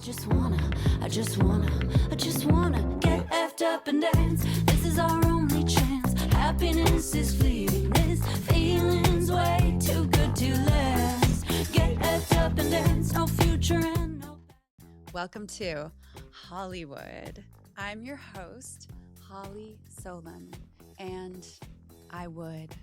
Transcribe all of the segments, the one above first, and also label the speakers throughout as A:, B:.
A: I just wanna get effed up and dance. This is our only chance. Happiness is fleeting. This feeling's way too good to last. Get effed up and dance. No future and no past.
B: Welcome to HollyWould. I'm your host, Holly Solon, and I would.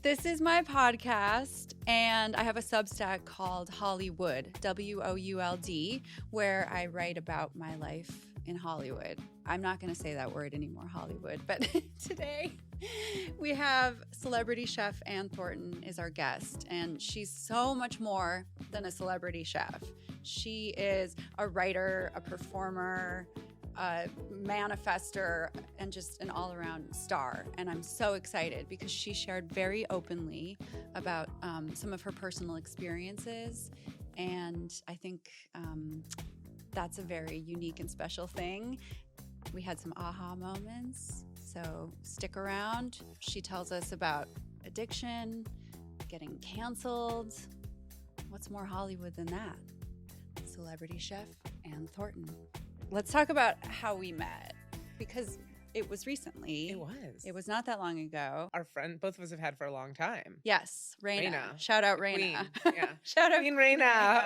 B: This is my podcast, and I have a Substack called HollyWould, WOULD, where I write about my life in Hollywood. I'm not going to say that word anymore, Hollywood, but today we have celebrity chef Ann Thornton is our guest, and she's so much more than a celebrity chef. She is a writer, a performer, a manifester, and just an all-around star. And I'm so excited because she shared very openly about some of her personal experiences. And I think that's a very unique and special thing. We had some aha moments, so stick around. She tells us about addiction, getting canceled. What's more Hollywood than that? Celebrity chef Ann Thornton. Let's talk about how we met, because it was recently. It was not that long ago.
C: Our friend, both of us have had for a long time.
B: Yes, Raina. Shout out Raina.
C: Yeah.
B: Shout out
C: Queen Raina.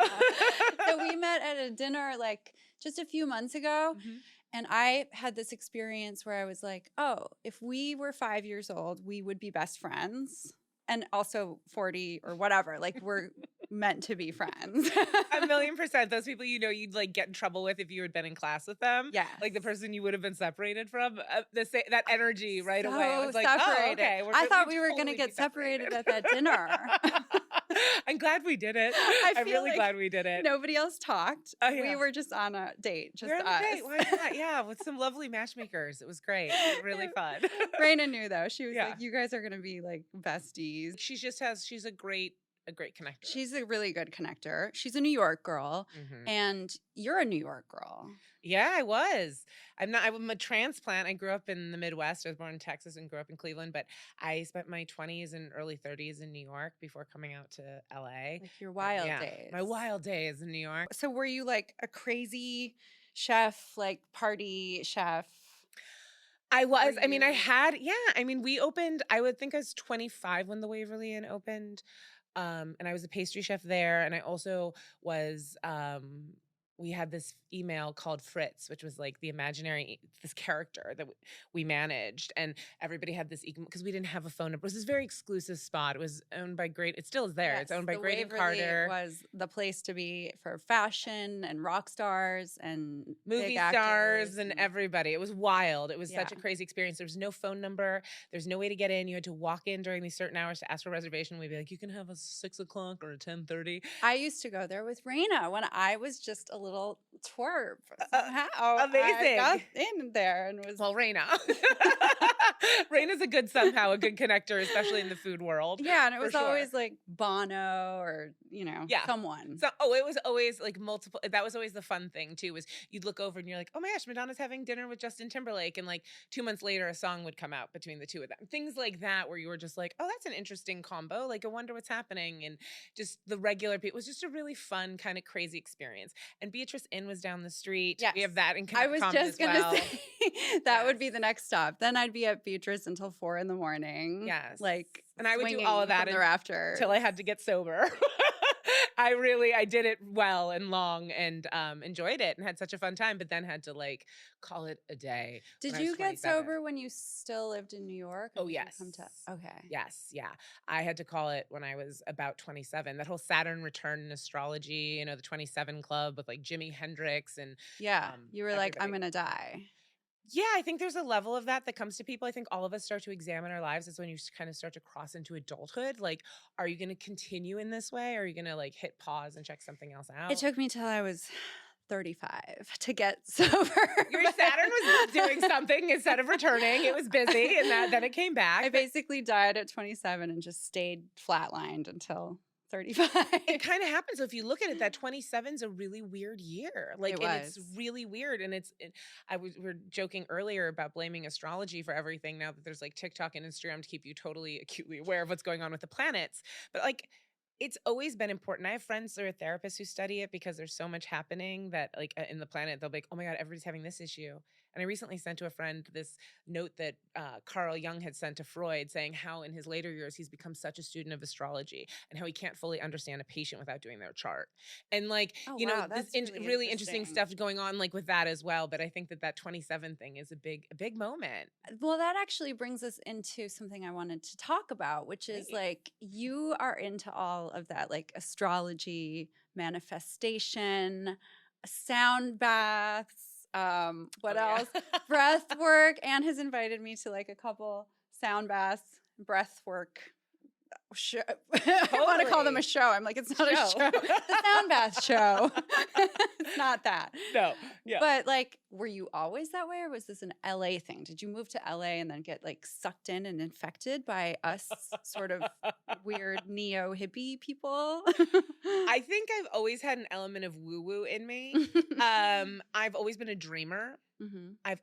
B: So we met at a dinner like just a few months ago. Mm-hmm. And I had this experience where I was like, oh, if we were 5 years old, we would be best friends. And also 40 or whatever. Like, we're meant to be friends.
C: 1,000,000%. Those people you'd like get in trouble with if you had been in class with them.
B: Yeah.
C: Like the person you would have been separated from. That energy right
B: so
C: away. I was like,
B: separated.
C: Oh, okay.
B: I thought we were going to get separated at that dinner.
C: I'm glad we did it. I'm really glad we did it.
B: Nobody else talked.
C: Oh, yeah.
B: We were just on a date, just
C: we're on
B: us.
C: A date. Why not? Yeah, with some lovely matchmakers. It was great. It was really fun.
B: Raina knew though. She was like, you guys are going to be like besties.
C: She's a great connector.
B: She's a really good connector. She's a New York girl, and you're a New York girl.
C: Yeah, I was. I'm a transplant. I grew up in the Midwest. I was born in Texas and grew up in Cleveland, but I spent my 20s and early 30s in New York before coming out to LA.
B: Like your wild days.
C: My wild days in New York.
B: So were you like a crazy chef, like party chef?
C: I was. We opened, I would think I was 25 when the Waverly Inn opened. And I was a pastry chef there. And I also was, we had this email called Fritz, which was like the imaginary, this character that we managed. And everybody had this, because we didn't have a phone number. It was this very exclusive spot. It was owned by it still is there.
B: Yes,
C: it's owned by Grady
B: Waverly
C: Carter.
B: Was the place to be for fashion and rock stars and
C: movie stars and everybody. It was wild. It was such a crazy experience. There was no phone number. There's no way to get in. You had to walk in during these certain hours to ask for a reservation. We'd be like, you can have a 6 o'clock or a 10:30.
B: I used to go there with Raina when I was just a little twerp.
C: Amazing.
B: I got in there and was
C: Raina. Raina's a good connector, especially in the food world.
B: Yeah, and it was always like Bono or someone.
C: So it was always like multiple. That was always the fun thing too. Was you'd look over and you're like, oh my gosh, Madonna's having dinner with Justin Timberlake, and like 2 months later, a song would come out between the two of them. Things like that, where you were just like, oh, that's an interesting combo. Like, I wonder what's happening, and just the regular people. It was just a really fun, kind of crazy experience. And Beatrice Inn was down the street.
B: Yes.
C: We have that in
B: I was just going to say that would be the
C: Yes.
B: next stop. Then I'd be at Beatrice until 4 a.m.
C: Yes.
B: Like,
C: and I would do all of that
B: from the rafters
C: until I had to get sober. I did it well and long and enjoyed it and had such a fun time, but then had to like call it a day.
B: Did you get sober when you still lived in New York?
C: Oh, yes.
B: Okay.
C: Yes. Yeah. I had to call it when I was about 27. That whole Saturn return in astrology, the 27 Club with like Jimi Hendrix and
B: you were like, I'm going to die.
C: Yeah, I think there's a level of that comes to people. I think all of us start to examine our lives. It's when you kind of start to cross into adulthood. Like, are you going to continue in this way? Or are you going to like hit pause and check something else out?
B: It took me till I was 35 to get sober.
C: Your Saturn was doing something instead of returning. It was busy, and then it came back.
B: I basically died at 27 and just stayed flatlined until 35.
C: It kind of happens. So if you look at it, that 27 is a really weird year. Like, it's really weird. And we were joking earlier about blaming astrology for everything now that there's like TikTok and Instagram to keep you totally acutely aware of what's going on with the planets. But like, It's always been important. I have friends that are therapists who study it because there's so much happening that like in the planet, they'll be like, oh my God, everybody's having this issue. And I recently sent to a friend this note that Carl Jung had sent to Freud saying how in his later years, he's become such a student of astrology and how he can't fully understand a patient without doing their chart. And like,
B: Oh,
C: you know,
B: wow,
C: this
B: that's really
C: really interesting
B: interesting.
C: stuff going on like with that as well. But I think that 27 thing is a big moment.
B: Well, that actually brings us into something I wanted to talk about, which is
C: Great.
B: like you are into all of that, like astrology, manifestation, sound baths, what
C: Oh, yeah.
B: else? Breath work. Anne has invited me to like a couple sound baths, breath work. Show. I want to call them a
C: Totally.
B: show. I'm like, it's not a
C: Show.
B: show. The sound bath show. It's not that.
C: No. Yeah.
B: But like, were you always that way, or was this an LA thing? Did you move to LA and then get like sucked in and infected by us sort of weird neo hippie people?
C: I think I've always had an element of woo woo in me. I've always been a dreamer.
B: Hmm.
C: I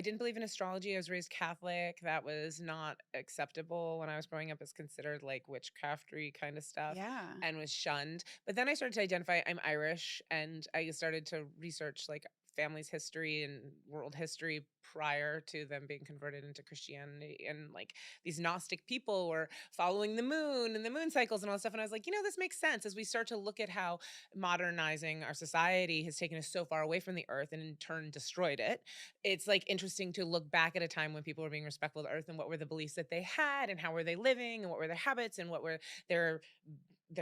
C: didn't believe in astrology. I was raised Catholic. That was not acceptable when I was growing up. It's considered like witchcraftery kind of stuff
B: Yeah.
C: and was shunned. But then I started to identify I'm Irish and I started to research like family's history and world history prior to them being converted into Christianity. And like these Gnostic people were following the moon and the moon cycles and all that stuff. And I was like, you know, this makes sense as we start to look at how modernizing our society has taken us so far away from the earth and in turn destroyed it. It's like interesting to look back at a time when people were being respectful of the earth and what were the beliefs that they had and how were they living and what were their habits and what were their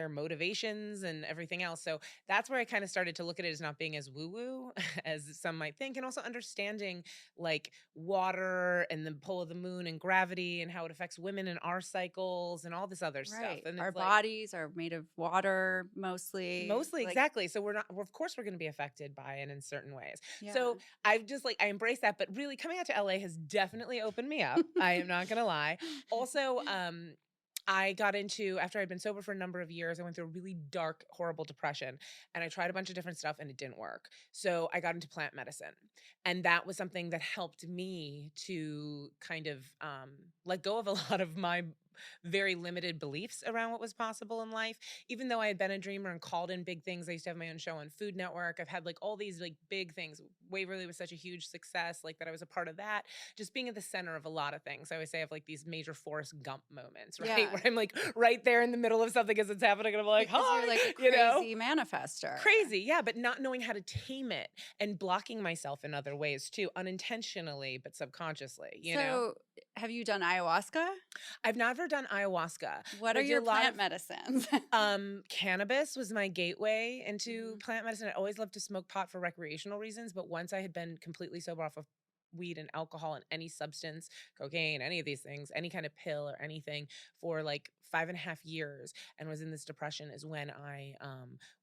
C: motivations and everything else. So that's where I kind of started to look at it as not being as woo woo as some might think, and also understanding like water and the pull of the moon and gravity and how it affects women and our cycles and all this other stuff.
B: Right.
C: And
B: Our
C: it's like,
B: bodies are made of water mostly.
C: mostly,
B: Like,
C: exactly. So we're not, well, of course, we're going to be affected by it in certain ways.
B: yeah.
C: So I've just like, I embrace that. But really, coming out to LA has definitely opened me up. I am not going to lie. Also, I got into, after I'd been sober for a number of years, I went through a really dark, horrible depression and I tried a bunch of different stuff and it didn't work. So I got into plant medicine. And that was something that helped me to kind of let go of a lot of my very limited beliefs around what was possible in life. Even though I had been a dreamer and called in big things, I used to have my own show on Food Network. I've had like all these like big things. Waverly was such a huge success, like that I was a part of that. Just being at the center of a lot of things. I always say I have like these major Forrest Gump moments, right?
B: Yeah.
C: Where I'm like right there in the middle of something as it's happening, and I'm like,
B: Because
C: hi,
B: you're like a
C: you know?
B: crazy manifester.
C: Crazy, yeah, but not knowing how to tame it and blocking myself in other ways too, unintentionally but subconsciously. You know,
B: have you done ayahuasca?
C: I've never done ayahuasca.
B: What
C: but
B: are
C: I did
B: your
C: a lot
B: plant
C: of-
B: medicines?
C: Cannabis was my gateway into
B: Mhm.
C: plant medicine. I always loved to smoke pot for recreational reasons, but once I had been completely sober off of weed and alcohol and any substance, cocaine, any of these things, any kind of pill or anything for like 5.5 years and was in this depression is when I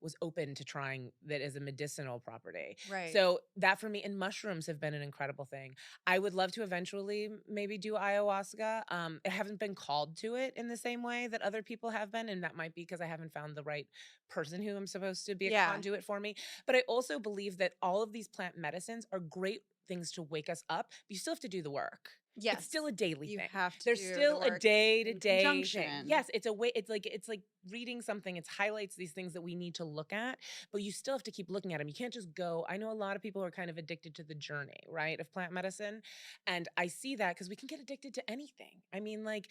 C: was open to trying that as a medicinal property.
B: Right.
C: So that for me, and mushrooms have been an incredible thing. I would love to eventually maybe do ayahuasca. I haven't been called to it in the same way that other people have been, and that might be because I haven't found the right person who I'm supposed to be a
B: Yeah.
C: conduit for me. But I also believe that all of these plant medicines are great things to wake us up, but you still have to do the work.
B: Yes.
C: It's still a daily
B: You
C: thing.
B: have to
C: There's
B: do
C: still
B: the
C: a
B: work
C: day to
B: in
C: day thing.
B: conjunction.
C: Yes, it's a way. It's like reading something. It highlights these things that we need to look at, but you still have to keep looking at them. You can't just go. I know a lot of people are kind of addicted to the journey, right, of plant medicine, and I see that because we can get addicted to anything. I mean, like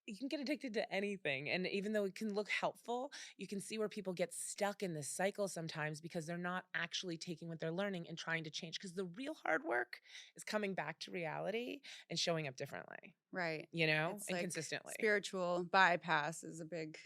C: you can get addicted to anything, and even though it can look helpful, you can see where people get stuck in this cycle sometimes because they're not actually taking what they're learning and trying to change. Because the real hard work is coming back to reality and showing up differently,
B: Right.
C: you know,
B: It's
C: and
B: like
C: consistently.
B: spiritual bypass is a big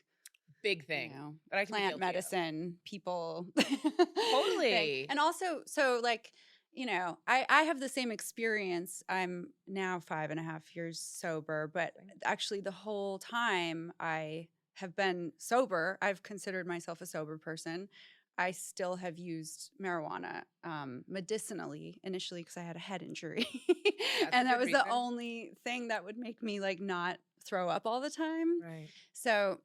C: Big thing.
B: you know,
C: But I can be
B: plant
C: guilty of.
B: medicine people
C: Totally.
B: thing. And also, so like, you know, I have the same experience. I'm now 5.5 years sober, but actually the whole time I have been sober, I've considered myself a sober person. I still have used marijuana medicinally initially because I had a head injury.
C: That's a
B: And that
C: good
B: was the
C: reason.
B: only thing that would make me like not throw up all the time.
C: Right.
B: So,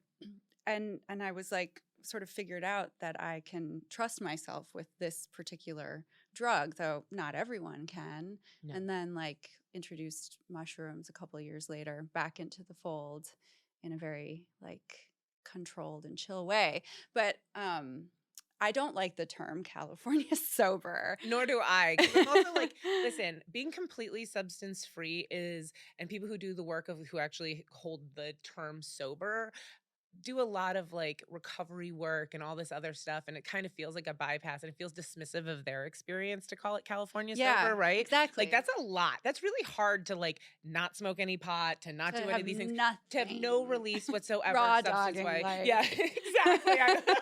B: and I was like, sort of figured out that I can trust myself with this particular drug, though not everyone can.
C: No.
B: And then like introduced mushrooms a couple of years later back into the fold in a very like controlled and chill way. But I don't like the term California sober.
C: Nor do I. 'Cause I'm also like, listen, being completely substance free is, and people who do the work of who actually hold the term sober do a lot of like recovery work and all this other stuff, and it kind of feels like a bypass, and it feels dismissive of their experience to call it California sober, right?
B: Exactly.
C: Like that's a lot. That's really hard to like not smoke any pot, to not
B: To
C: do any
B: have
C: of these things,
B: nothing.
C: to have no release whatsoever.
B: Raw
C: substance
B: dogging
C: wise.
B: life.
C: Yeah, exactly.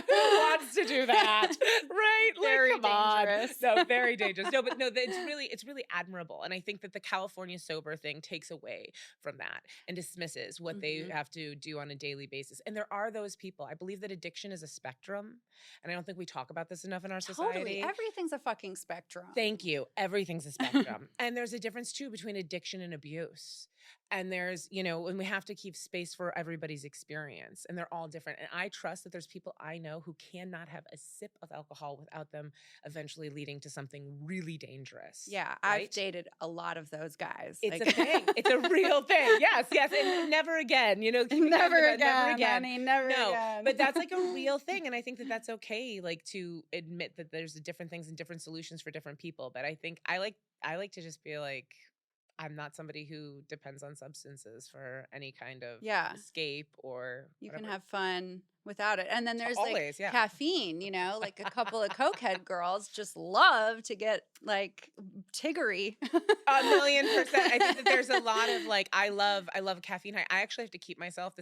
C: Who wants to do that? Right? Like,
B: Very
C: come on.
B: dangerous.
C: No, very dangerous. No, but no, it's really admirable, and I think that the California sober thing takes away from that and dismisses what they have to do on a daily basis. And there are those people. I believe that addiction is a spectrum, and I don't think we talk about this enough in our society.
B: Totally. Everything's a fucking spectrum.
C: Thank you. Everything's a spectrum. And there's a difference too between addiction and abuse. And there's, and we have to keep space for everybody's experience, and they're all different. And I trust that there's people I know who cannot have a sip of alcohol without them eventually leading to something really dangerous.
B: Yeah,
C: right?
B: I've dated a lot of those guys.
C: It's a thing. It's a real thing. Yes. And never again,
B: Never again, honey, never again.
C: But that's like a real thing. And I think that that's okay, like to admit that there's different things and different solutions for different people. But I think I like to just be like, I'm not somebody who depends on substances for any kind of escape or
B: you
C: whatever.
B: can have fun without it. And then there's
C: Always,
B: like caffeine, like a couple of cokehead girls just love to get like Tiggery.
C: 1,000,000%. I think that there's a lot of like, I love caffeine. I actually have to keep myself.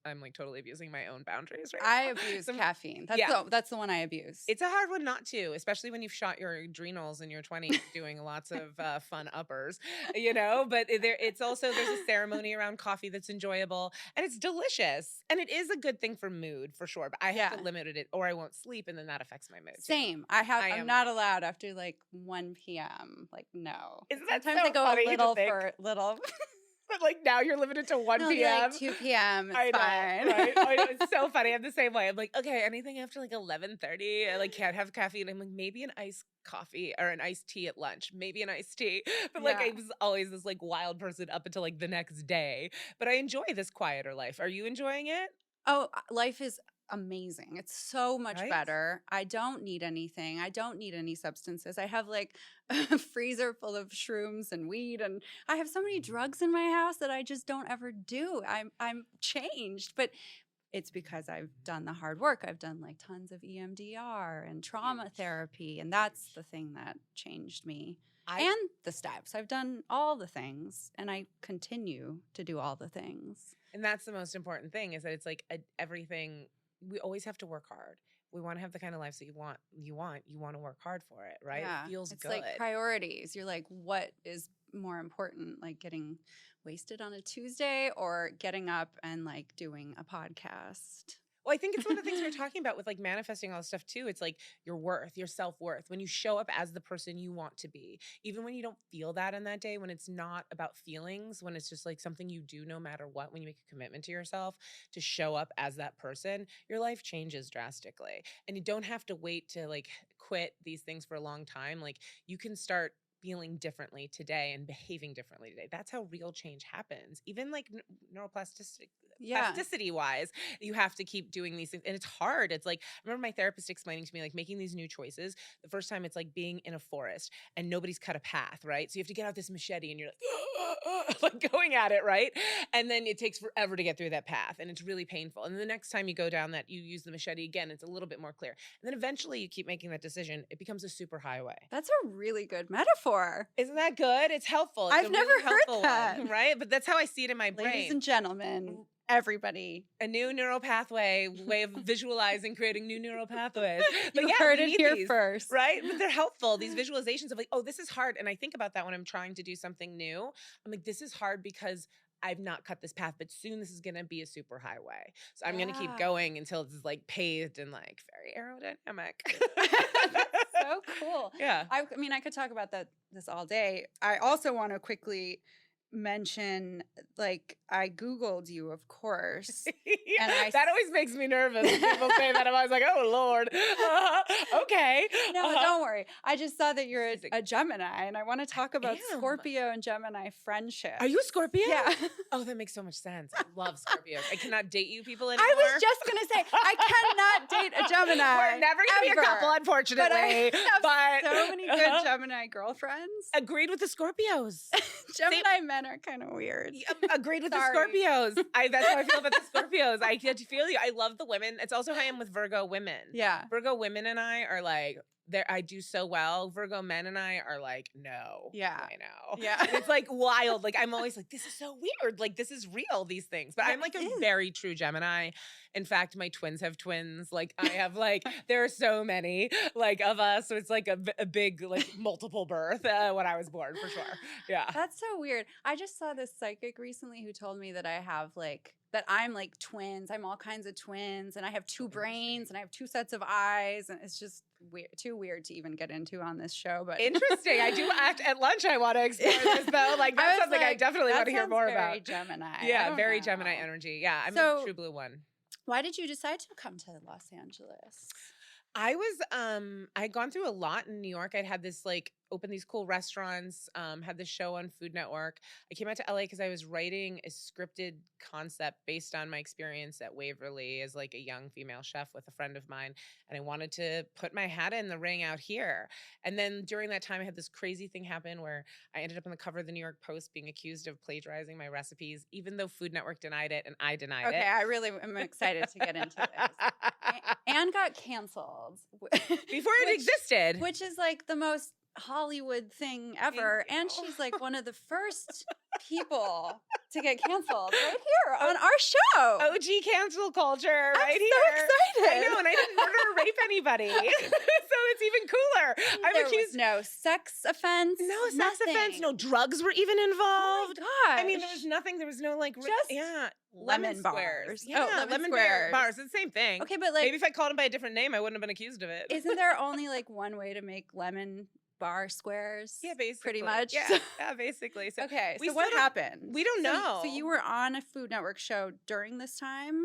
C: I'm like totally abusing my own boundaries right
B: I
C: now.
B: abuse caffeine. That's the one I abuse.
C: It's a hard one not to, especially when you've shot your adrenals in your 20s doing lots of fun uppers, but it's also, there's a ceremony around coffee that's enjoyable, and it's delicious, and it is a good thing for mood for sure, but I have to limit it or I won't sleep, and then that affects my mood too.
B: Same. I'm not allowed after like 1 p.m. Like, no.
C: Isn't that
B: Sometimes
C: so
B: I go
C: funny
B: a little
C: to think?
B: for little.
C: But like now you're limited to 1
B: No,
C: p.m.
B: like 2 p.m. It's
C: I know,
B: fine.
C: right? I know, it's so funny. I'm the same way. I'm like, okay, anything after like 11:30, I like can't have caffeine. I'm like, maybe an iced coffee or an iced tea at lunch, maybe an iced tea. But like I was always this like wild person up until like the next day. But I enjoy this quieter life. Are you enjoying it?
B: Oh, life is amazing. It's so much better. I don't need anything. I don't need any substances. I have like a freezer full of shrooms and weed, and I have so many drugs in my house that I just don't ever do. I'm changed, but it's because I've done the hard work. I've done like tons of EMDR and trauma therapy, and that's the thing that changed me. And the steps. I've done all the things, and I continue to do all the things.
C: And that's the most important thing, is that it's like everything. We always have to work hard. We want to have the kind of lives that you want. You want to work hard for it, right?
B: Yeah.
C: It feels
B: it's
C: good.
B: It's like priorities. You're like, what is more important? Like getting wasted on a Tuesday or getting up and like doing a podcast?
C: Well, I think it's one of the things we were talking about with like manifesting all this stuff too. It's like your worth, your self-worth. When you show up as the person you want to be, even when you don't feel that in that day, when it's not about feelings, when it's just like something you do no matter what, when you make a commitment to yourself to show up as that person, your life changes drastically. And you don't have to wait to like quit these things for a long time. Like you can start feeling differently today and behaving differently today. That's how real change happens. Even like neuroplasticity. Plasticity wise, you have to keep doing these things, and it's hard. It's like, I remember my therapist explaining to me, like making these new choices. The first time, it's like being in a forest and nobody's cut a path, right? So you have to get out this machete and you're like, like going at it, right? And then it takes forever to get through that path, and it's really painful. And then the next time you go down that, you use the machete again, it's a little bit more clear. And then eventually you keep making that decision. It becomes a super highway.
B: That's a really good metaphor.
C: Isn't that good? It's helpful. It's
B: I've never heard that.
C: one, right? But that's how I see it in my brain.
B: Ladies and gentlemen, everybody.
C: A new neural pathway, way of visualizing, creating new neural pathways. But
B: You heard it here first.
C: Right? But they're helpful. These visualizations of like, oh, this is hard. And I think about that when I'm trying to do something new. I'm like, this is hard because I've not cut this path, but soon this is going to be a super highway. So I'm going to keep going until it's like paved and like very aerodynamic.
B: So cool.
C: Yeah.
B: I mean, I could talk about this all day. I also want to quickly mention, like, I Googled you, of course.
C: Yeah,
B: And
C: that always makes me nervous when people say that. I'm always like, oh, Lord. Okay.
B: No, don't worry. I just saw that you're a Gemini, and I want to talk about
C: am.
B: Scorpio and Gemini friendship.
C: Are you a Scorpio?
B: Yeah.
C: Oh, that makes so much sense. I love Scorpios. I cannot date you people anymore.
B: I was just going to say, I cannot date a Gemini.
C: We're never going to be a couple,
B: ever.
C: unfortunately.
B: But I have
C: but
B: so many good Gemini girlfriends.
C: agreed with the Scorpios.
B: Gemini men are kind of weird.
C: Agreed with
B: Sorry.
C: the Scorpios. That's how I feel about the Scorpios. I get to feel you. I love the women. It's also how I am with Virgo women.
B: Yeah.
C: Virgo women and I are like, I do so well. Virgo men and I are like, no.
B: Yeah.
C: I know.
B: Yeah.
C: And it's like wild. Like I'm always like, this is so weird. Like this is real, these things. But
B: Yeah,
C: I'm like
B: it
C: a
B: is.
C: very true Gemini. In fact, my twins have twins. Like I have like, there are so many like of us. So it's like a big like multiple birth when I was born for sure. Yeah.
B: That's so weird. I just saw this psychic recently who told me that I have like, that I'm like twins. I'm all kinds of twins, and I have two brains, and I have two sets of eyes, and it's just weird, too weird to even get into on this show. But
C: Interesting. I do act at lunch. I want to explore this though. Like
B: I
C: that's
B: was
C: something I
B: like,
C: definitely
B: that
C: want to hear
B: sounds
C: more
B: very
C: about.
B: Gemini. I
C: Yeah,
B: don't
C: very
B: know.
C: Gemini energy. Yeah, I'm
B: So-
C: a true blue one.
B: Why did you decide to come to Los Angeles?
C: I was I'd gone through a lot in New York. I'd had this like opened these cool restaurants, had this show on Food Network. I came out to LA because I was writing a scripted concept based on my experience at Waverly as like a young female chef with a friend of mine. And I wanted to put my hat in the ring out here. And then during that time, I had this crazy thing happen where I ended up on the cover of the New York Post being accused of plagiarizing my recipes, even though Food Network denied it and I denied it.
B: Okay, I really am excited to get into this. Anne got canceled
C: Before it existed.
B: which is like the most Hollywood thing ever.
C: you.
B: And she's like one of the first people to get canceled right here on our show.
C: OG cancel culture
B: I'm
C: right
B: so
C: here.
B: excited.
C: I know, and I didn't murder or rape anybody. So it's even cooler. I'm
B: there
C: accused.
B: was no sex offense.
C: No sex offense.
B: nothing.
C: No drugs were even
B: Oh
C: involved.
B: my gosh.
C: I mean, there was nothing. There was no like,
B: Just
C: yeah,
B: lemon
C: squares.
B: bars.
C: Yeah,
B: Oh, lemon
C: lemon
B: squares.
C: bars. It's the same thing.
B: Okay, but like,
C: Maybe if I called him by a different name, I wouldn't have been accused of it.
B: isn't there only like one way to make lemon bar squares?
C: Yeah, basically.
B: Pretty much.
C: Yeah, yeah, basically. So
B: Okay,
C: we
B: so what
C: still don't-
B: happened?
C: we don't
B: So-
C: know.
B: So you were on a Food Network show during this time?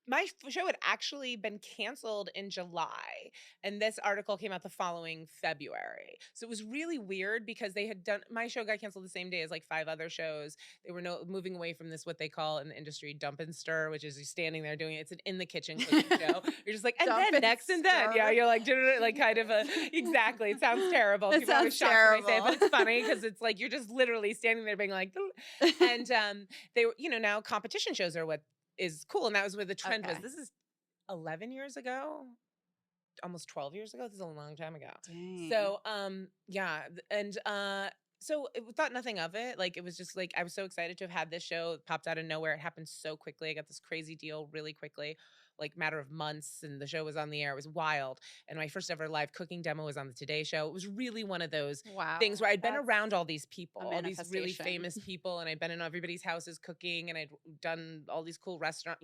C: my show had actually been canceled in July, and this article came out the following February. So it was really weird because they had done my show got canceled the same day as like 5 other shows. They were moving away from this what they call in the industry dump and stir, which is you standing there doing it. It's an in the kitchen cooking show. You're just like and
B: Dump
C: then
B: and
C: next and then
B: stir.
C: yeah, you're like kind of a exactly. It sounds terrible.
B: It
C: People always
B: sounds
C: shocked when I say it,
B: terrible.
C: but it's funny because it's like you're just literally standing there being like, and they were now competition shows are what is cool, and that was where the trend was.
B: Okay.
C: This is 11 years ago, almost 12 years ago. This is a long time ago.
B: Dang.
C: So, yeah. And, so we thought nothing of it. Like, it was just like, I was so excited to have had this show. It popped out of nowhere. It happened so quickly. I got this crazy deal really quickly, like matter of months. And the show was on the air. It was wild. And my first ever live cooking demo was on the Today Show. It was really one of those
B: wow.
C: things where I'd been
B: That's
C: around all these people,
B: a
C: all these really
B: manifestation.
C: famous people, and I'd been in everybody's houses cooking, and I'd done all these cool restaurants.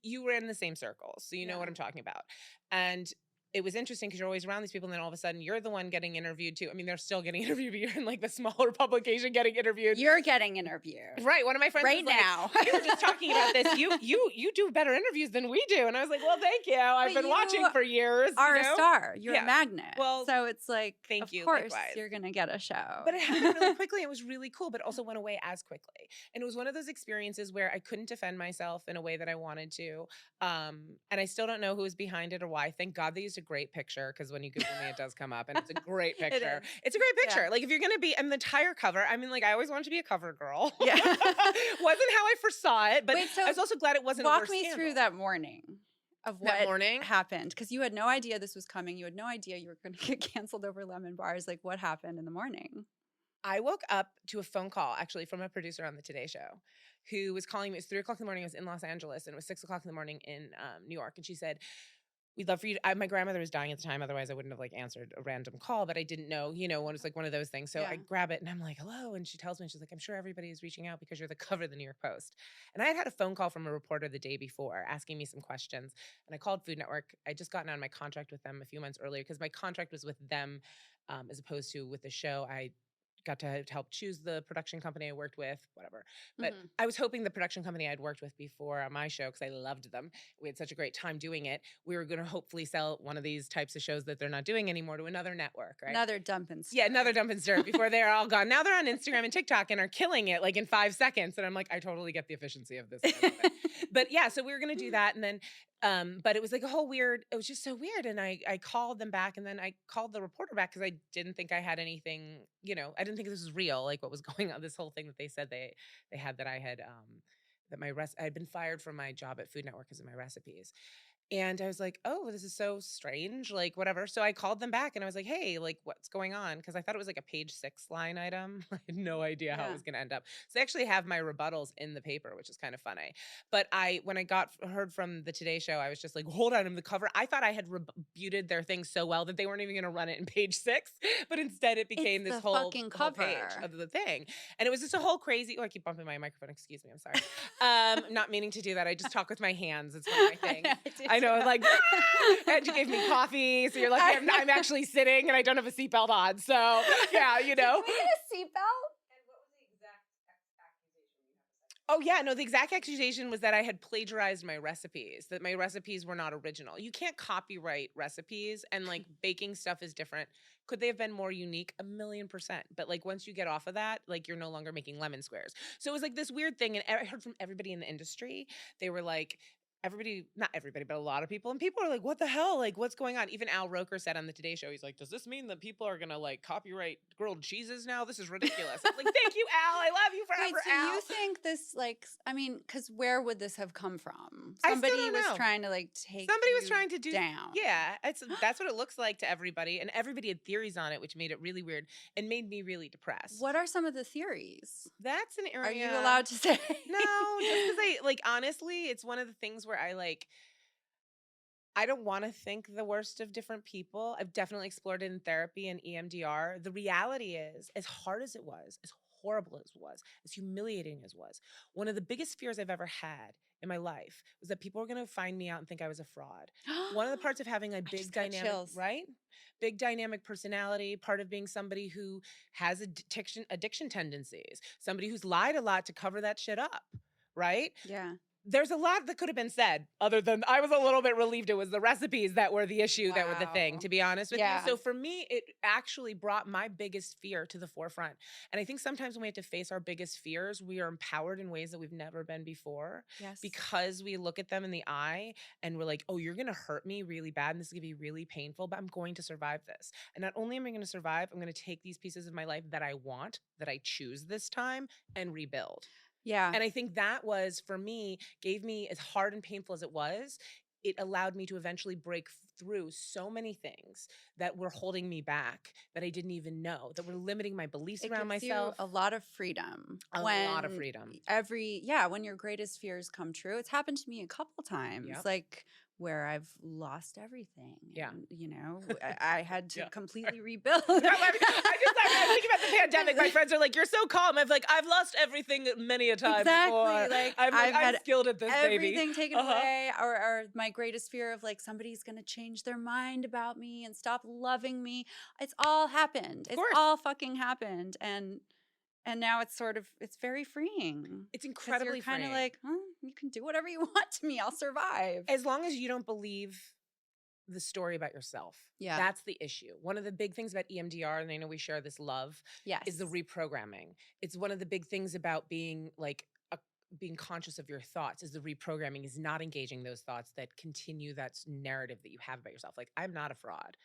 C: You were in the same circles, so you know
B: Yeah.
C: what I'm talking about. And it was interesting because you're always around these people, and then all of a sudden you're the one getting interviewed too. I mean, they're still getting interviewed, but you're in like the smaller publication getting interviewed.
B: You're getting interviewed.
C: Right. One of my friends
B: Right
C: was like,
B: now.
C: we were just talking about this. You do better interviews than we do. And I was like, well, thank you. I've
B: But
C: been watching
B: you
C: for years.
B: Are
C: you know?
B: a star. You're
C: Yeah.
B: a magnet.
C: Well,
B: so it's like,
C: thank
B: of
C: you,
B: course,
C: likewise.
B: you're gonna get a show.
C: But it happened really quickly. It was really cool, but also went away as quickly. And it was one of those experiences where I couldn't defend myself in a way that I wanted to. And I still don't know who was behind it or why. Thank God they used a great picture, because when you Google me, it does come up, and it's a great picture.
B: is.
C: It's a great picture.
B: Yeah.
C: Like if you're gonna be, and the entire cover. I mean, like I always wanted to be a cover girl.
B: Yeah.
C: Wasn't how I foresaw it, but
B: Wait, so
C: I was also glad it wasn't. a
B: walk
C: worse
B: me
C: scandal.
B: through that morning of
C: That
B: what
C: morning?
B: happened, because you had no idea this was coming. You had no idea you were going to get canceled over lemon bars. Like, what happened in the morning?
C: I woke up to a phone call actually from a producer on the Today Show who was calling me. It was 3 o'clock in the morning. I was in Los Angeles, and it was 6 o'clock in the morning in New York. And she said, we'd love for you to, my grandmother was dying at the time. Otherwise I wouldn't have like answered a random call, but I didn't know, when it's like one of those things. So
B: Yeah.
C: I grab it and I'm like, hello. And she tells me, she's like, I'm sure everybody is reaching out because you're the cover of the New York Post. And I had a phone call from a reporter the day before asking me some questions. And I called Food Network. I just gotten on my contract with them a few months earlier because my contract was with them as opposed to with the show. I got to help choose the production company I worked with, whatever. But
B: Mhm.
C: I was hoping the production company I'd worked with before on my show, because I loved them. We had such a great time doing it. We were going to hopefully sell one of these types of shows that they're not doing anymore to another network, right?
B: Another dump and
C: Yeah, another dump and stir before they're all gone. Now they're on Instagram and TikTok and are killing it like in 5 seconds. And I'm like, I totally get the efficiency of this. I love it. But yeah, so we were going to do that. And then, but it was like a whole weird, it was just so weird. And I called them back, and then I called the reporter back because I didn't think I had anything, I didn't think this was real, like what was going on, this whole thing that they said they had, that I had, that I had been fired from my job at Food Network because of my recipes. And I was like, oh, this is so strange, like whatever. So I called them back and I was like, hey, like what's going on? Because I thought it was like a page 6 line item. I had no idea how it was going to end up. So they actually have my rebuttals in the paper, which is kind of funny. But when I heard from the Today Show, I was just like, hold on, I'm the cover. I thought I had rebuted their thing so well that they weren't even going to run it in page 6. But instead it became
B: It's
C: this
B: the
C: whole
B: fucking
C: whole page
B: cover.
C: of the thing. And it was just a whole crazy, I keep bumping my microphone. Excuse me. I'm sorry. I'm not meaning to do that. I just talk with my hands. It's one of my things. I know, like, and you gave me coffee, so you're like, I'm actually sitting and I don't have a seatbelt on. So yeah,
B: Did we get a seatbelt?
C: Oh yeah, no, the exact accusation was that I had plagiarized my recipes, that my recipes were not original. You can't copyright recipes, and like baking stuff is different. Could they have been more unique? 1,000,000%. But like once you get off of that, like you're no longer making lemon squares. So it was like this weird thing, and I heard from everybody in the industry. They were like, not everybody, but a lot of people. And people are like, what the hell? Like, what's going on? Even Al Roker said on the Today Show, he's like, does this mean that people are going to like copyright grilled cheeses now? This is ridiculous. I'm like, thank you, Al. I love you forever,
B: Wait, so
C: Al.
B: you think this, like, I mean, because where would this have come from?
C: I still
B: Somebody
C: don't
B: was
C: know.
B: trying to like take
C: Somebody was
B: you
C: trying to do
B: down.
C: Yeah, that's what it looks like to everybody. And everybody had theories on it, which made it really weird and made me really depressed.
B: What are some of the theories?
C: That's an area.
B: Are you allowed to say?
C: No, just because honestly, it's one of the things where I don't want to think the worst of different people. I've definitely explored it in therapy and EMDR. The reality is, as hard as it was, as horrible as it was, as humiliating as it was, one of the biggest fears I've ever had in my life was that people were going to find me out and think I was a fraud. One of the parts of having a big dynamic, right? Big dynamic personality, part of being somebody who has addiction tendencies, somebody who's lied a lot to cover that shit up, right?
B: Yeah.
C: There's a lot that could have been said, other than I was a little bit relieved it was the recipes that were the issue, that were the thing, to be honest with you. So for me, it actually brought my biggest fear to the forefront. And I think sometimes when we have to face our biggest fears, we are empowered in ways that we've never been before.
B: Yes.
C: Because we look at them in the eye and we're like, oh, you're going to hurt me really bad and this is going to be really painful, but I'm going to survive this. And not only am I going to survive, I'm going to take these pieces of my life that I want, that I choose this time, and rebuild.
B: Yeah.
C: And I think that was, for me, gave me, as hard and painful as it was, it allowed me to eventually break through so many things that were holding me back that I didn't even know, that were limiting my beliefs around myself.
B: You a lot of freedom.
C: A lot of freedom.
B: When your greatest fears come true. It's happened to me a couple times.
C: Yep.
B: Like where I've lost everything.
C: Yeah.
B: And, I had to completely rebuild.
C: I'm thinking about the pandemic. My friends are like, you're so calm. I've lost everything many a time before.
B: Like
C: I'm skilled at this,
B: everything
C: baby.
B: taken away, or my greatest fear of like somebody's gonna change their mind about me and stop loving me. It's all happened. It's all fucking happened. And now it's very freeing.
C: It's incredibly freeing.
B: Kind of like, you can do whatever you want to me. I'll survive.
C: As long as you don't believe the story about yourself.
B: Yeah.
C: That's the issue. One of the big things about EMDR, and I know we share this love, is the reprogramming. It's one of the big things about being being conscious of your thoughts, is the reprogramming, is not engaging those thoughts that continue that narrative that you have about yourself. Like, I'm not a fraud.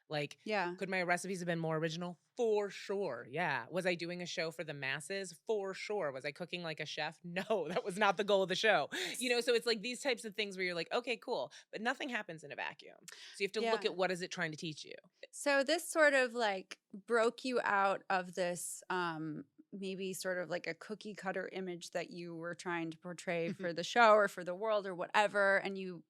C: Like, could my recipes have been more original? For sure. Yeah. Was I doing a show for the masses? For sure. Was I cooking like a chef? No, that was not the goal of the show. So it's like these types of things where you're like, okay, cool. But nothing happens in a vacuum. So you have to look at what is it trying to teach you.
B: So this sort of like broke you out of this maybe sort of like a cookie cutter image that you were trying to portray for the show or for the world or whatever. And you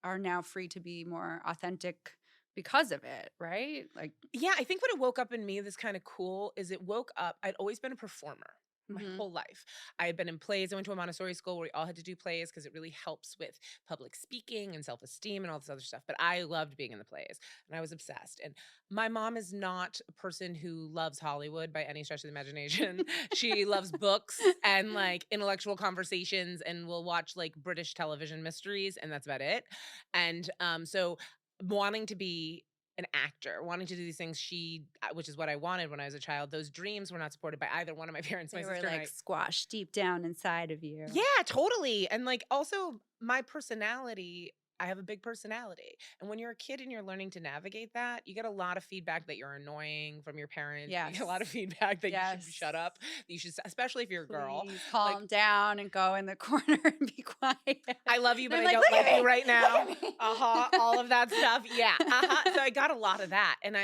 B: are now free to be more authentic because of it, right? Like,
C: yeah, I think what it woke up in me that's kind of cool is it woke up, I'd always been a performer. my
B: Mhm.
C: whole life. I had been in plays. I went to a Montessori school where we all had to do plays because it really helps with public speaking and self-esteem and all this other stuff. But I loved being in the plays and I was obsessed. And my mom is not a person who loves Hollywood by any stretch of the imagination. She loves books and like intellectual conversations and will watch like British television mysteries, and that's about it. And so wanting to be an actor, wanting to do these things, which is what I wanted when I was a child, those dreams were not supported by either one of my parents.
B: They
C: My
B: were
C: sister and
B: like
C: I.
B: squashed deep down inside of you.
C: Yeah, totally. And like also my personality, I have a big personality. And when you're a kid and you're learning to navigate that, you get a lot of feedback that you're annoying from your parents. You get a lot of
B: Yes.
C: feedback that you should
B: Yes.
C: shut up, that you should, especially if you're a girl.
B: Please
C: Like,
B: calm down and go in the corner and be quiet.
C: I love you, but
B: And
C: I
B: I'm
C: don't
B: like,
C: like you
B: "Look
C: right
B: at
C: now.
B: me, look at me."
C: All of that stuff. Yeah. So I got a lot of that. And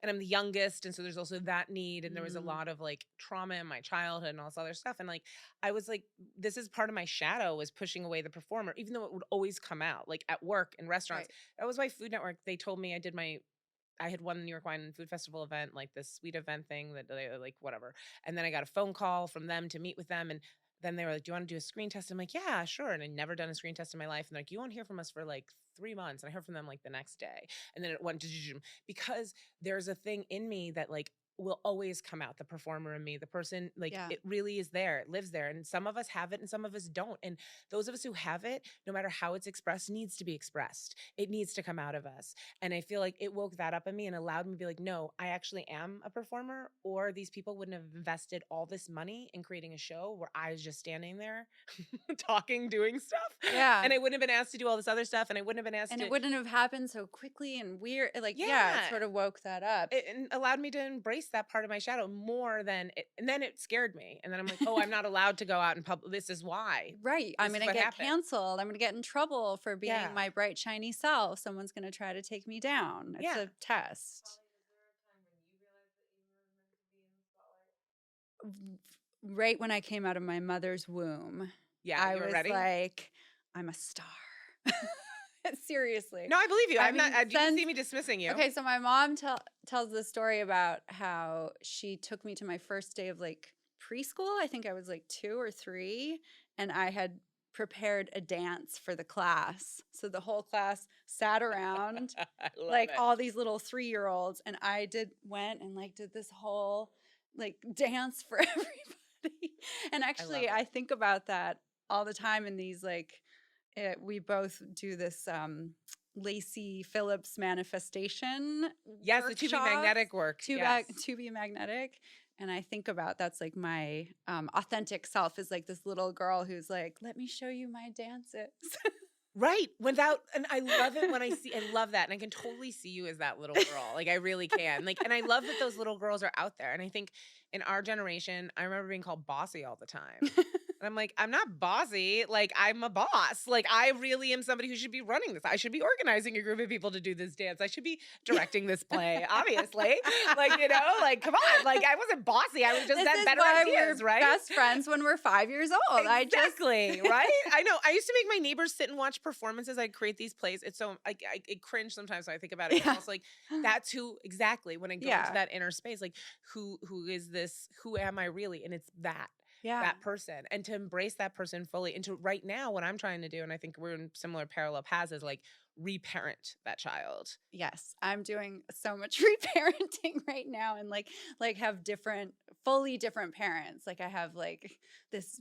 C: and I'm the youngest. And so there's also that need. And there was a
B: Mm.
C: lot of like trauma in my childhood and all this other stuff. And like, I was like, this is part of my shadow, was pushing away the performer, even though it would always come out like at work in restaurants.
B: Right.
C: That was why Food Network, they told me I had won the New York Wine and Food Festival event, like this sweet event thing that they like, whatever. And then I got a phone call from them to meet with them. And then they were like, do you want to do a screen test? I'm like, yeah, sure. And I'd never done a screen test in my life. And they're like, you won't hear from us for like 3 months. And I heard from them like the next day. And then it went to because there's a thing in me that like will always come out, the performer in me, the person, like
B: Yeah.
C: it really is there, it lives there. And some of us have it and some of us don't. And those of us who have it, no matter how it's expressed, needs to be expressed. It needs to come out of us. And I feel like it woke that up in me and allowed me to be like, no, I actually am a performer, or these people wouldn't have invested all this money in creating a show where I was just standing there talking, doing stuff.
B: Yeah.
C: And I wouldn't have been asked to do all this other stuff. And I wouldn't have been asked
B: And
C: to.
B: it wouldn't have happened so quickly and weird. Like, yeah,
C: Yeah.
B: it sort of woke that up.
C: It allowed me to embrace that part of my shadow more than it. And then it scared me. And then I'm like, oh, I'm not allowed to go out in public. This is why.
B: Right. I'm
C: This is
B: going to
C: what
B: get
C: happened.
B: canceled. I'm going to get in trouble for being
C: Yeah.
B: my bright, shiny self. Someone's going to try to take me down. It's
C: Yeah.
B: a test. Right when I came out of my mother's womb,
C: Yeah.
B: I
C: You were
B: was
C: ready?
B: like, I'm a star. Seriously.
C: No, I believe you.
B: I
C: I'm not.
B: mean,
C: You didn't see me dismissing you.
B: Okay, so my mom tells the story about how she took me to my first day of like preschool. I think I was like 2 or 3, and I had prepared a dance for the class. So the whole class sat around
C: I love
B: like
C: it.
B: all these little 3-year-olds, and I went and like did this whole like dance for everybody. And actually,
C: it.
B: I think about that all the time in these like we both do this Lacey Phillips manifestation.
C: Yes, the to be
B: workshops,
C: magnetic work. Yes.
B: To be magnetic. And I think about that's like my authentic self is like this little girl who's like, let me show you my dances.
C: Right. And I love it when I love that. And I can totally see you as that little girl. Like I really can. Like, and I love that those little girls are out there. And I think in our generation, I remember being called bossy all the time. And I'm like, I'm not bossy. Like, I'm a boss. Like, I really am somebody who should be running this. I should be organizing a group of people to do this dance. I should be directing this play, obviously. Like, like, come on. Like, I wasn't bossy. I was just
B: This
C: had
B: is
C: better
B: why
C: ideas,
B: we're
C: right?
B: best friends when we're 5 years old.
C: Exactly, right? I know. I used to make my neighbors sit and watch performances. I'd create these plays. It's so, I cringe sometimes when I think about it.
B: Yeah.
C: I was like, that's who, exactly, when I go into that inner space, like, who is this? Who am I really? And it's that person, and to embrace that person fully. And to right now, what I'm trying to do, and I think we're in similar parallel paths, is like reparent that child.
B: Yes, I'm doing so much reparenting right now, and like have fully different parents. Like I have like this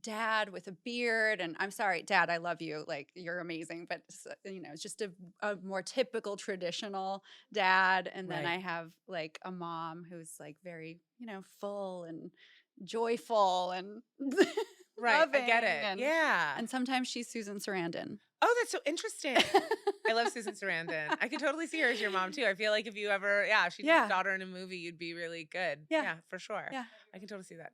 B: dad with a beard, and I'm sorry, Dad, I love you. Like you're amazing, but it's just a more typical traditional dad. And then
C: Right.
B: I have like a mom who's like very, full and joyful and
C: Right,
B: loving,
C: I get it.
B: and,
C: Yeah.
B: and sometimes she's Susan Sarandon.
C: Oh, that's so interesting. I love Susan Sarandon. I could totally see her as your mom too. I feel like if you ever, if she's your daughter in a movie, you'd be really good.
B: Yeah.
C: For sure.
B: Yeah.
C: I can totally see that.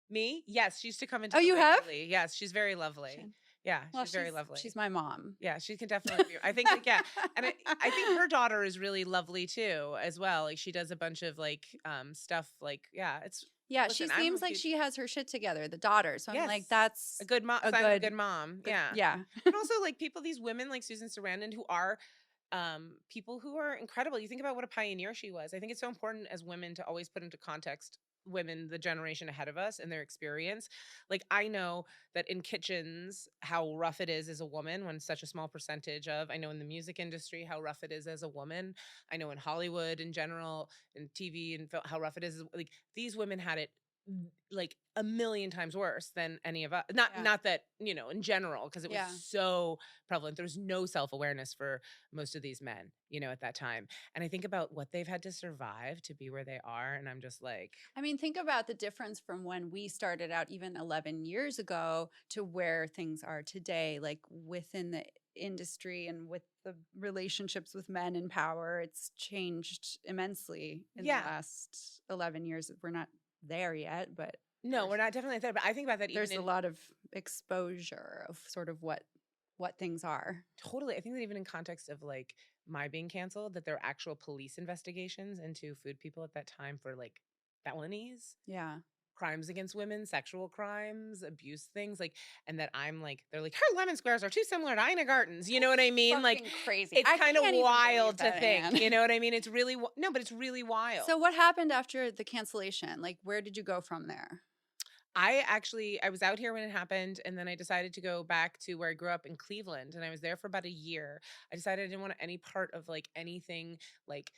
C: Me? Yes, she used to come into.
B: Oh, you have?
C: Regularly. Yes, she's very lovely. Yeah,
B: Well,
C: she's very lovely.
B: She's my mom.
C: Yeah, she can definitely be. I think, and I think her daughter is really lovely too, as well. Like she does a bunch of like stuff. Like it's.
B: Yeah,
C: Listen,
B: she
C: I'm
B: seems
C: a
B: like
C: huge-
B: she has her shit together, the daughter. So I'm like,
C: Yes.
B: that's
C: A good mom. A good mom. Yeah.
B: Yeah.
C: But also like these women like Susan Sarandon who are people who are incredible. You think about what a pioneer she was. I think it's so important as women to always put into context women the generation ahead of us and their experience. Like, I know that in kitchens how rough it is as a woman when such a small percentage of, I know in the music industry how rough it is as a woman. I know in Hollywood in general, in TV and film, how rough it is. Like, these women had it like a million times worse than any of us. Not that, in general, because it was so prevalent. There was no self-awareness for most of these men, at that time. And I think about what they've had to survive to be where they are, and I'm just like,
B: I mean, think about the difference from when we started out even 11 years ago to where things are today, like within the industry and with the relationships with men in power. It's changed immensely in the last 11 years. We're not there yet, but
C: no, we're not definitely there. But I think about that.
B: There's a lot of exposure of sort of what things are.
C: Totally. I think that even in context of like my being canceled, that there are actual police investigations into food people at that time for like felonies.
B: Yeah.
C: Crimes against women, sexual crimes, abuse things, like, and that I'm like, they're like, her lemon squares are too similar to Ina Garten's. You know what I mean? Like,
B: crazy.
C: It's kind of wild to think. You know what I mean? It's really no, but it's really wild.
B: So what happened after the cancellation? Like, where did you go from there?
C: I was out here when it happened, and then I decided to go back to where I grew up in Cleveland, and I was there for about a year. I decided I didn't want any part of like anything like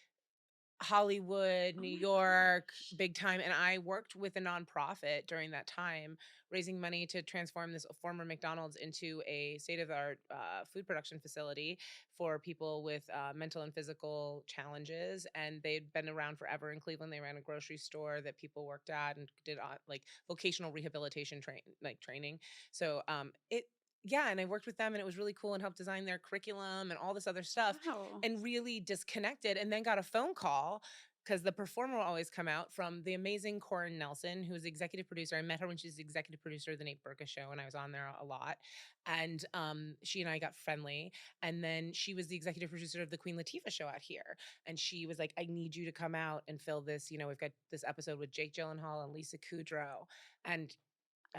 C: Hollywood, New York, big time. And I worked with a nonprofit during that time, raising money to transform this former McDonald's into a state-of-the-art food production facility for people with mental and physical challenges. And they'd been around forever in Cleveland. They ran a grocery store that people worked at and did like vocational rehabilitation training. So and I worked with them, and it was really cool, and helped design their curriculum and all this other stuff.
B: Wow.
C: And really disconnected, and then got a phone call because the performer will always come out from the amazing Corinne Nelson, who is the executive producer. I met her when she was the executive producer of the Nate Berkus show, and I was on there a lot. And she and I got friendly. And then she was the executive producer of the Queen Latifah show out here. And she was like, I need you to come out and fill this. We've got this episode with Jake Gyllenhaal and Lisa Kudrow. And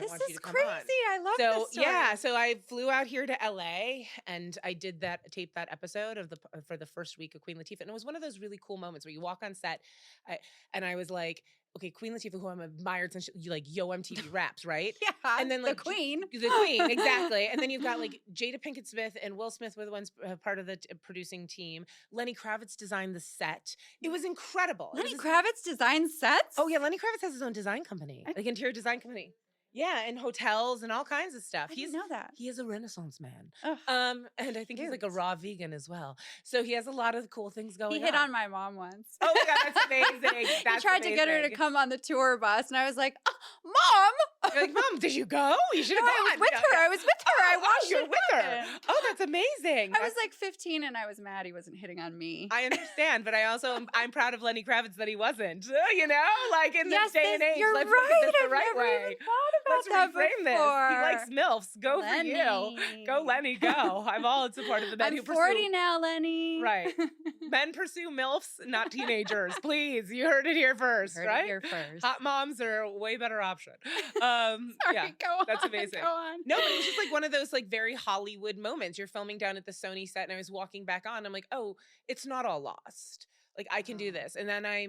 B: this is crazy. I love this story.
C: Yeah, so I flew out here to LA, and I taped that episode for the first week of Queen Latifah. And it was one of those really cool moments where you walk on set, and I was like, okay, Queen Latifah, who I'm admired since like Yo MTV Raps, right?
B: Yeah,
C: and then like
B: the Queen,
C: exactly. And then you've got like Jada Pinkett Smith and Will Smith were the ones part of the producing team. Lenny Kravitz designed the set. It was incredible.
B: Lenny Kravitz designed sets?
C: Oh yeah, Lenny Kravitz has his own design company, like interior design company. Yeah, and hotels and all kinds of stuff.
B: I didn't know that.
C: He is a Renaissance man.
B: Ugh.
C: And I think he's like a raw vegan as well. So he has a lot of cool things going on.
B: He hit on my mom once.
C: Oh my God, that's amazing.
B: He tried to get her to come on the tour bus, and I was like, Mom!
C: You're like, Mom, did you go? You should have gone.
B: I was with her. I watched
C: you were with her. Oh, that's amazing.
B: I was like 15, and I was mad he wasn't hitting on me.
C: I understand, but I'm proud of Lenny Kravitz that he wasn't. Like in this day and age, let's look at this the right way. Let's reframe this. He likes MILFs. Go Lenny. For you. Go, Lenny, go. I'm all in support of the men who pursue.
B: I'm 40 now, Lenny.
C: Right. Men pursue MILFs, not teenagers. Please. You heard it here first, right? Hot moms are a way better option.
B: Sorry,
C: yeah,
B: go on.
C: That's amazing.
B: Go on.
C: No, but it was just like one of those like very Hollywood moments. You're filming down at the Sony set, and I was walking back on. I'm like, oh, it's not all lost. Like, I can do this. And then I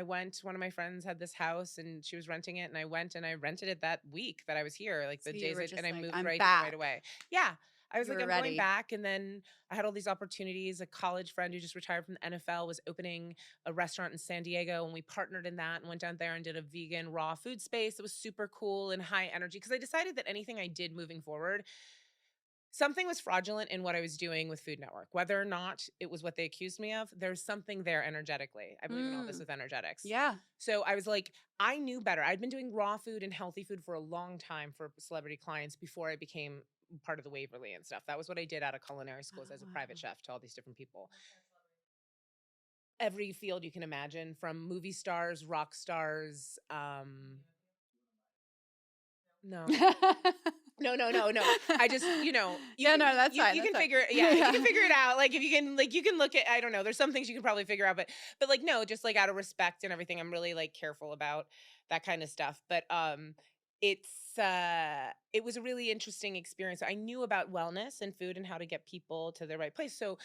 C: went, one of my friends had this house and she was renting it, and I went and I rented it that week that I was here, like the days, and I moved right away. Yeah. I was like, I'm going back. And then I had all these opportunities. A college friend who just retired from the NFL was opening a restaurant in San Diego, and we partnered in that and went down there and did a vegan raw food space. It was super cool and high energy, because I decided that anything I did moving forward, something was fraudulent in what I was doing with Food Network. Whether or not it was what they accused me of, there's something there energetically. I believe in all this with energetics.
B: Yeah.
C: So I was like, I knew better. I'd been doing raw food and healthy food for a long time for celebrity clients before I became part of the Waverly and stuff. That was what I did out of culinary schools as a private chef to all these different people. Every field you can imagine, from movie stars, rock stars. No. No. I just,
B: that's fine.
C: You can figure it out. Like, if you can look at, I don't know, there's some things you can probably figure out, but like, no, just like out of respect and everything, I'm really like careful about that kind of stuff. But it was a really interesting experience. I knew about wellness and food and how to get people to the right place. So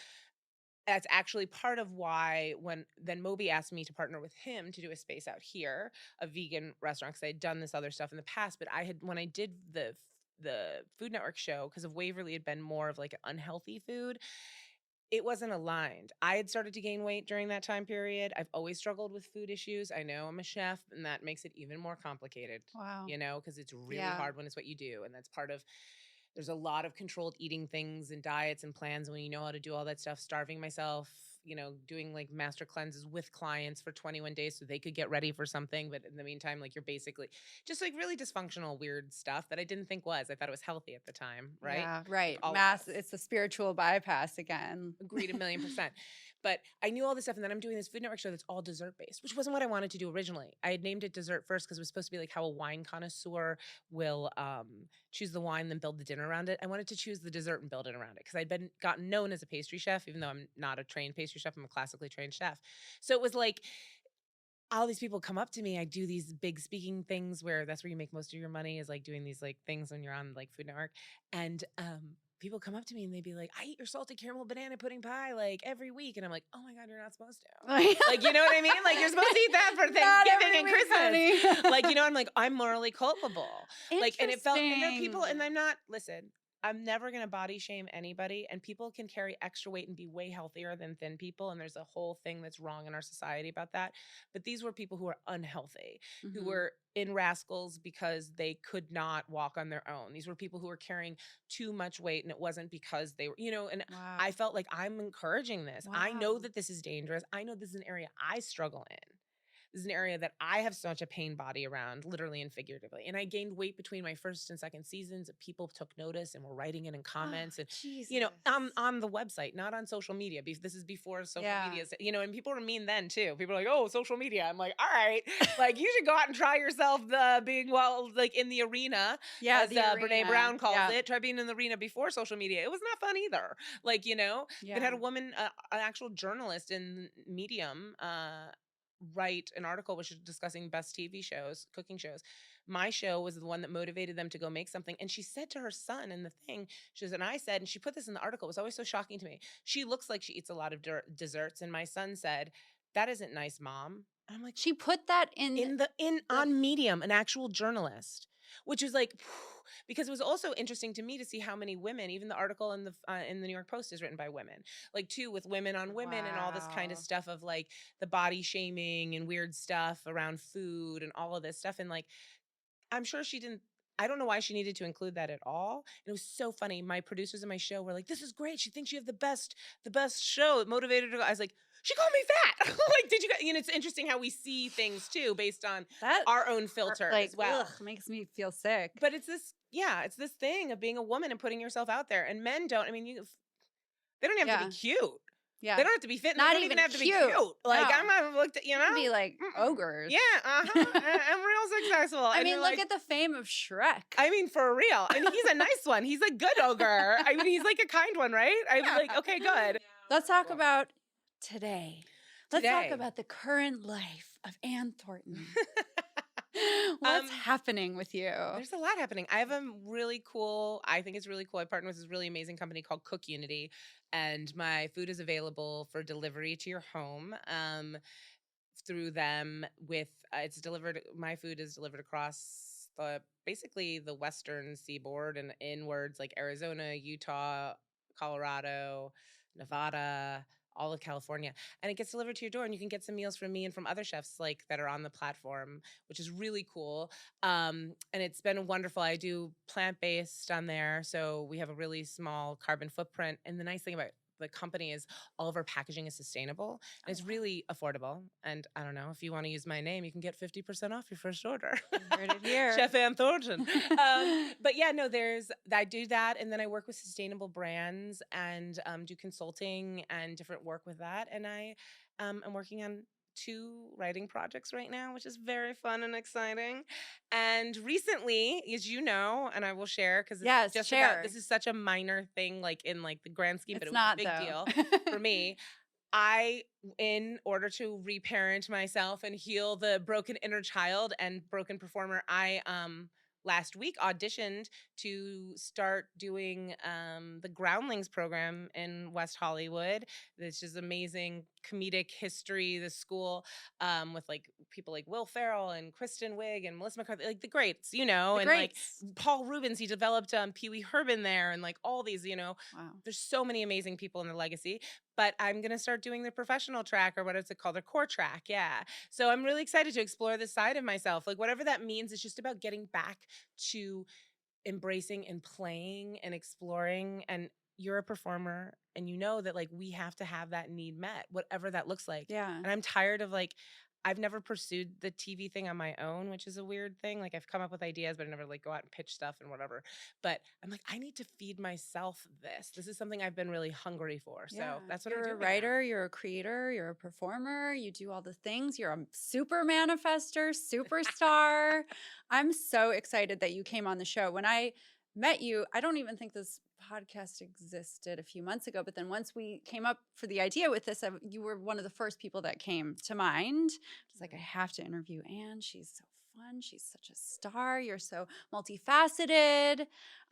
C: that's actually part of why when then Moby asked me to partner with him to do a space out here, a vegan restaurant, because I had done this other stuff in the past. But when I did the Food Network show, because of Waverly had been more of like an unhealthy food, it wasn't aligned. I had started to gain weight during that time period. I've always struggled with food issues. I know I'm a chef, and that makes it even more complicated.
B: Wow.
C: You know, because it's really
B: Yeah.
C: hard when it's what you do. And that's part of, there's a lot of controlled eating things and diets and plans when you know how to do all that stuff, starving myself, you know, doing like master cleanses with clients for 21 days so they could get ready for something. But in the meantime, like you're basically just like really dysfunctional, weird stuff that I didn't think was. I thought it was healthy at the time, right?
B: Yeah, right.
C: All of
B: Mass.
C: us.
B: It's a spiritual bypass again.
C: Agreed 1,000,000%. But I knew all this stuff, and then I'm doing this Food Network show that's all dessert based, which wasn't what I wanted to do originally. I had named it dessert first because it was supposed to be like how a wine connoisseur will choose the wine, then build the dinner around it. I wanted to choose the dessert and build it around it because I'd gotten known as a pastry chef, even though I'm not a trained pastry chef. I'm a classically trained chef. So it was like all these people come up to me. I do these big speaking things where that's where you make most of your money, is like doing these like things when you're on like Food Network. And people come up to me and they'd be like, I eat your salted caramel banana pudding pie like every week. And I'm like, oh my God, you're not supposed to. Like, you know what I mean? Like, you're supposed to eat that for Thanksgiving and Christmas. Like, you know, I'm like, I'm morally culpable. Like, and it felt, and there are people, and I'm never going to body shame anybody. And people can carry extra weight and be way healthier than thin people. And there's a whole thing that's wrong in our society about that. But these were people who are unhealthy, who were in Rascals because they could not walk on their own. These were people who were carrying too much weight, and it wasn't because they were, you know, and
B: Wow.
C: I felt like I'm encouraging this.
B: Wow.
C: I know that this is dangerous. I know this is an area I struggle in. This is an area that I have such a pain body around, literally and figuratively. And I gained weight between my first and second seasons. People took notice and were writing it in comments, and you know, on the website, not on social media. This is before social media, you know. And people were mean then too. People are like, "Oh, social media." I'm like, "All right, like you should go out and try yourself being like in the arena."
B: Yeah,
C: as Brene Brown calls it. Try being in the arena before social media. It was not fun either. Like, you know, it had a woman, an actual journalist in Medium, write an article which is discussing best TV shows, cooking shows. My show was the one that motivated them to go make something. And she said to her son in the thing, and she put this in the article, it was always so shocking to me. She looks like she eats a lot of desserts. And my son said, "That isn't nice, Mom." And I'm like,
B: she put that
C: on Medium, an actual journalist, which was like, because it was also interesting to me to see how many women, even the article in the New York Post is written by women, like too, with women on women and all this kind of stuff of like the body shaming and weird stuff around food and all of this stuff. And like, I'm sure I don't know why she needed to include that at all. And it was so funny. My producers in my show were like, "This is great. She thinks you have the best show." It motivated her. I was like, "She called me fat." Like, did you guys, you know, it's interesting how we see things too, based on our own filter as well.
B: Makes me feel sick.
C: But it's this thing of being a woman and putting yourself out there. And men don't, I mean, they don't have to be cute.
B: Yeah.
C: They don't have to be fit.
B: Not
C: they don't even have to be cute. Like, I'm not looked at, you know?
B: Be like ogres.
C: Yeah, I'm real successful.
B: I mean, look at the fame of Shrek.
C: I mean, for real. And he's a nice one. He's a good ogre. I mean, he's like a kind one, right? I was like, okay, good.
B: Let's talk about today. Let's talk about the current life of Ann Thornton. What's happening with you?
C: There's a lot happening. I have I think it's really cool. I partner with this really amazing company called Cook Unity, and my food is available for delivery to your home through them. My food is delivered across basically the western seaboard and inwards, like Arizona, Utah, Colorado, Nevada, all of California, and it gets delivered to your door, and you can get some meals from me and from other chefs like that are on the platform, which is really cool. And it's been wonderful. I do plant-based on there, so we have a really small carbon footprint. And the nice thing about the company is all of our packaging is sustainable, and it's really affordable. And I don't know, if you want to use my name, you can get 50% off your first order.
B: Heard it here.
C: Chef Ann Thornton. But yeah, no, I do that. And then I work with sustainable brands and do consulting and different work with that. And I am working on 2 writing projects right now, which is very fun and exciting. And recently, as you know, and I will share, because this is such a minor thing, like in like the grand scheme, but it was a big deal for me. In order to reparent myself and heal the broken inner child and broken performer, I last week auditioned to start doing the Groundlings program in West Hollywood. This is amazing comedic history, the school with like people like Will Ferrell and Kristen Wiig and Melissa McCarthy, like the greats,
B: The
C: and
B: greats.
C: like Paul Rubens, he developed Pee Wee Herman there, and like all these,
B: Wow.
C: there's so many amazing people in the legacy. But I'm going to start doing the professional track, or what is it called? The core track. Yeah. So I'm really excited to explore this side of myself. Like whatever that means, it's just about getting back to embracing and playing and exploring. And you're a performer, and you know that like we have to have that need met, whatever that looks like.
B: Yeah.
C: And I'm tired of like, I've never pursued the TV thing on my own, which is a weird thing. Like I've come up with ideas, but I never like go out and pitch stuff and whatever. But I'm like, I need to feed myself this. This is something I've been really hungry for. So that's what I'm doing.
B: You're a writer, you're a creator, you're a performer, you do all the things. You're a super manifester, superstar. I'm so excited that you came on the show. When I met you, I don't even think this podcast existed a few months ago, but then once we came up for the idea with this, you were one of the first people that came to mind. I was like, I have to interview Anne. She's so fun. She's such a star. You're so multifaceted.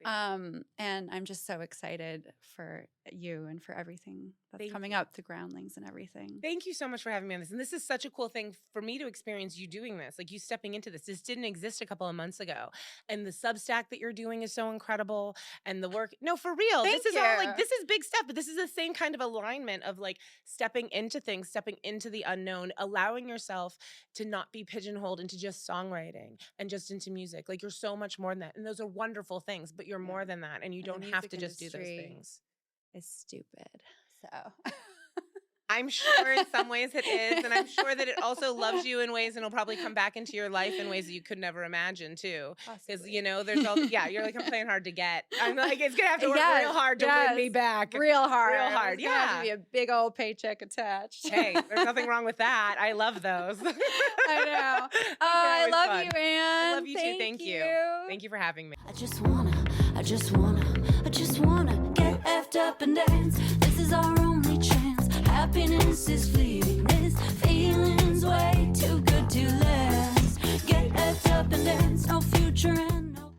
B: And I'm just so excited for you and for everything that's coming up, the Groundlings and everything.
C: Thank you so much for having me on this. And this is such a cool thing for me to experience you doing this, like you stepping into this. This didn't exist a couple of months ago. And the Substack that you're doing is so incredible. And the work, no, for real.
B: Thank
C: this is
B: you.
C: all like, this is big stuff, but this is the same kind of alignment of like stepping into things, stepping into the unknown, allowing yourself to not be pigeonholed into just songwriting and just into music. Like you're so much more than that. And those are wonderful things, but you're more than that. And you don't have to just do those things.
B: It's stupid. So
C: I'm sure in some ways it is. And I'm sure that it also loves you in ways and it'll probably come back into your life in ways that you could never imagine too. Because, there's all, you're like, I'm playing hard to get. I'm like, it's going to have to work real hard to win me back.
B: Real hard.
C: Real hard.
B: There's gonna have to be a big old paycheck attached.
C: Hey, there's nothing wrong with that. I love those.
B: I know. I love you, Anne.
C: I love you too. Thank you. Thank you for having me.
A: I just wanna get effed up and dance. This is our only chance. Happiness is